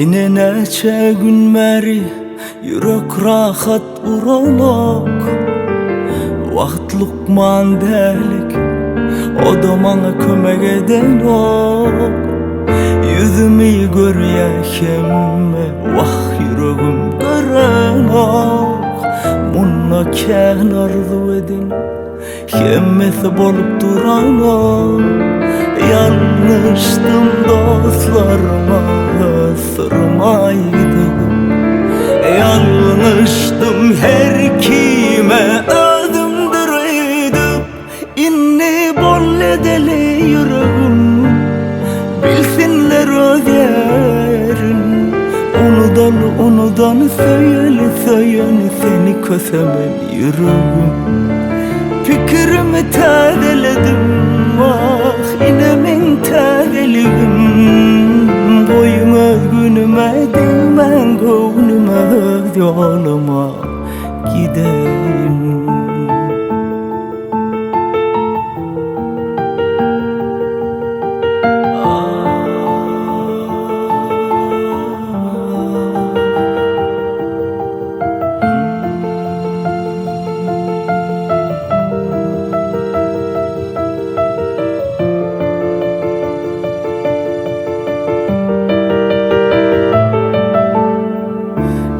Ine neçe gün beri yürek rahat uralak. Vakt lukman delik, o da bana kömek eden o. Yüzümü göreyekemme, vah yüreğim gören o. Munna ken arzu edin, hemmesi bolup duran o. Yanlıştım dostlarıma, sırmaydım. Yanlıştım her kime, özümdürüydüm. İnni bol edeli yüreğim, bilsinler öz yerin. Unudan söyle seni kösemen yüreğim. Fikrimi tazeledim, ah inemin tazeligim. Boyuma günüme değmen gönlüme, yoluma gideyim.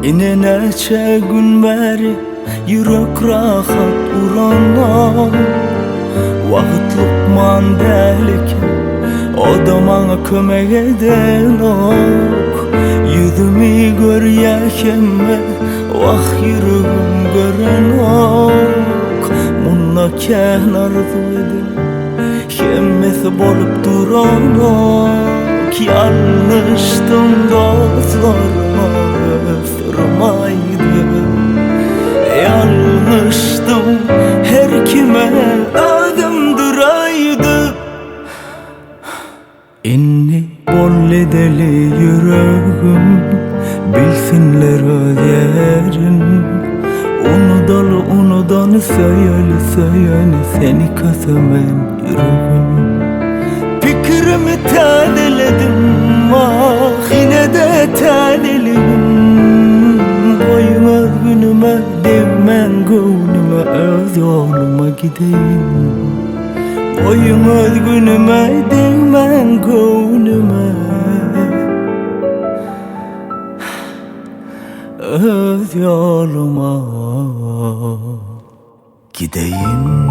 Ine neçe gün beri yürek rahat uranlar. Vakit lukman derken o da bana kömek eden ok. Yüzümü göreyekemme, vah yüreğim gören ok. Munna ken arzu edin, hemmesi bolup duran ok. Yanlıştım dostlarıma, sırmaydım. Yanlıştım her kime, özümdüraydım. İnni bol edeli yüreğim, bilsinler öz yerin. Unudan söyle seni kösemen yüreğim. Fikrimi tazeledim, ah yine de tazeligim. Boyuma günüme değmen gönlüme, öz yoluma gideyim. Boyuma günüme değmen gönlüme, öz yoluma gideyim.